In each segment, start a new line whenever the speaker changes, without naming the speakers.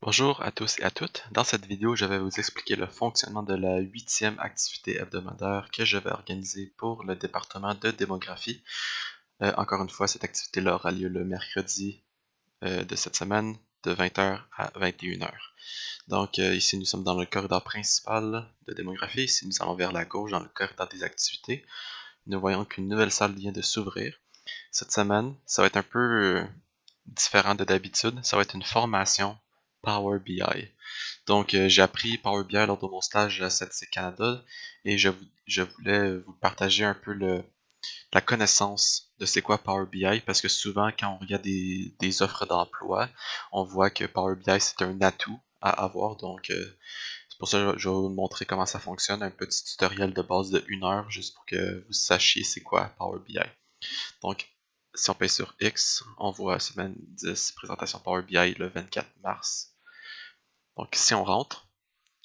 Bonjour à tous et à toutes. Dans cette vidéo, je vais vous expliquer le fonctionnement de la 8e activité hebdomadaire que je vais organiser pour le département de démographie. Encore une fois, cette activité-là aura lieu le mercredi de cette semaine de 20h à 21h. Donc ici, nous sommes dans le corridor principal de démographie. Ici, nous allons vers la gauche dans le corridor des activités. Nous voyons qu'une nouvelle salle vient de s'ouvrir. Cette semaine, ça va être un peu différent de d'habitude. Ça va être une formation Power BI. Donc, j'ai appris Power BI lors de mon stage à Statistique Canada et je voulais vous partager un peu la connaissance de c'est quoi Power BI parce que souvent, quand on regarde des offres d'emploi, on voit que Power BI c'est un atout à avoir. Donc, c'est pour ça que je vais vous montrer comment ça fonctionne, un petit tutoriel de base de 1 heure juste pour que vous sachiez c'est quoi Power BI. Donc, si on paye sur X, on voit semaine 10, présentation Power BI le 24 mars. Donc, si on rentre,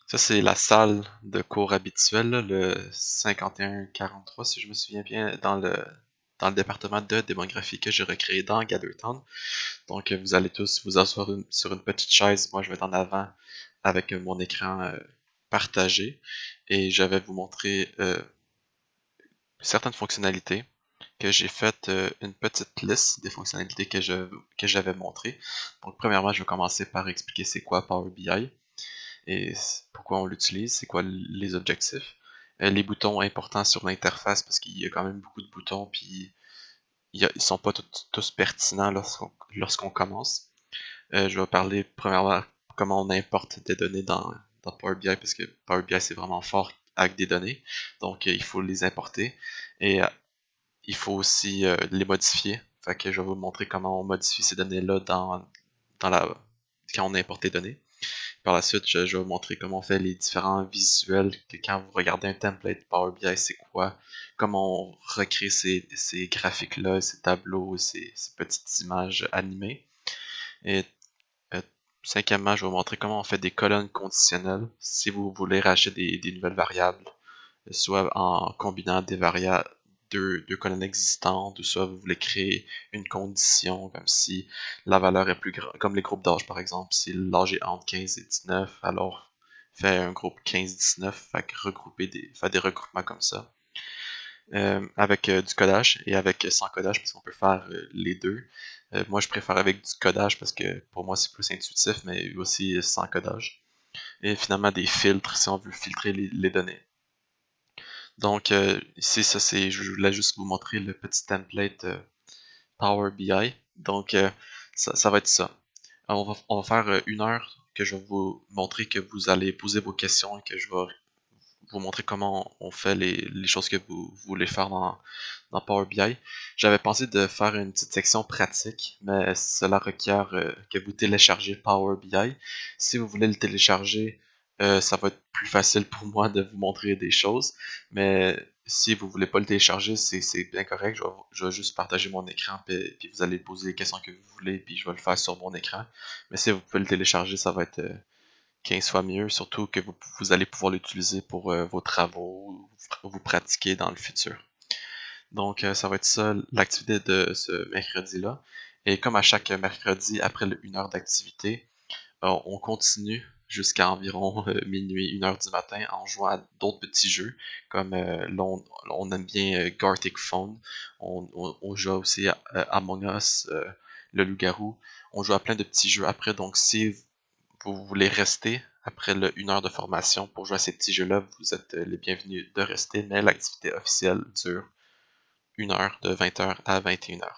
ça, c'est la salle de cours habituelle, là, le 5143, si je me souviens bien, dans le département de démographie que j'ai recréé dans Gathertown. Donc, vous allez tous vous asseoir sur une petite chaise. Moi, je vais être en avant avec mon écran partagé et je vais vous montrer certaines fonctionnalités que j'ai fait une petite liste des fonctionnalités que j'avais montrées. Donc, premièrement, je vais commencer par expliquer c'est quoi Power BI et pourquoi on l'utilise, c'est quoi les objectifs. Les boutons importants sur l'interface parce qu'il y a quand même beaucoup de boutons puis ils sont pas tous pertinents lorsqu'on commence. Je vais parler premièrement comment on importe des données dans Power BI parce que Power BI c'est vraiment fort avec des données. Donc il faut les importer et il faut aussi les modifier. Fait que je vais vous montrer comment on modifie ces données-là quand on importe des données. Par la suite, je vais vous montrer comment on fait les différents visuels, que quand vous regardez un template Power BI, c'est quoi, comment on recrée ces graphiques-là, ces tableaux, ces petites images animées. Et euh, cinquièmement, je vais vous montrer comment on fait des colonnes conditionnelles si vous voulez racheter des nouvelles variables, soit en combinant des variables, deux colonnes existantes, ou soit vous voulez créer une condition, comme si la valeur est plus grande, comme les groupes d'âge par exemple, si l'âge est entre 15 et 19, alors fait un groupe 15-19, fait que faire des regroupements comme ça. Avec du codage et avec sans codage parce qu'on peut faire les deux. Moi je préfère avec du codage parce que pour moi c'est plus intuitif, mais aussi sans codage. Et finalement des filtres si on veut filtrer les données. Donc ici, je voulais juste vous montrer le petit template Power BI. Donc ça va être ça. Alors, on va faire 1 heure que je vais vous montrer que vous allez poser vos questions et que je vais vous montrer comment on fait les choses que vous voulez faire dans Power BI. J'avais pensé de faire une petite section pratique, mais cela requiert que vous téléchargez Power BI. Si vous voulez le télécharger, ça va être plus facile pour moi de vous montrer des choses, mais si vous voulez pas le télécharger, c'est bien correct. Je vais juste partager mon écran, puis vous allez poser les questions que vous voulez, puis je vais le faire sur mon écran. Mais si vous pouvez le télécharger, ça va être 15 fois mieux, surtout que vous allez pouvoir l'utiliser pour vos travaux, vous pratiquer dans le futur. Donc, ça va être ça l'activité de ce mercredi-là. Et comme à chaque mercredi, après 1 heure d'activité, on continue jusqu'à environ minuit, 1 heure du matin en jouant à d'autres petits jeux, comme là, on aime bien Gartic Phone, on joue aussi à Among Us, le loup-garou, on joue à plein de petits jeux après, donc si vous voulez rester après 1 heure de formation pour jouer à ces petits jeux-là, vous êtes les bienvenus de rester, mais l'activité officielle dure 1 heure de 20h à 21h.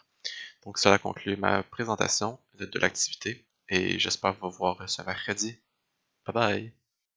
Donc cela conclut ma présentation de l'activité et j'espère vous voir ce mercredi. Bye bye!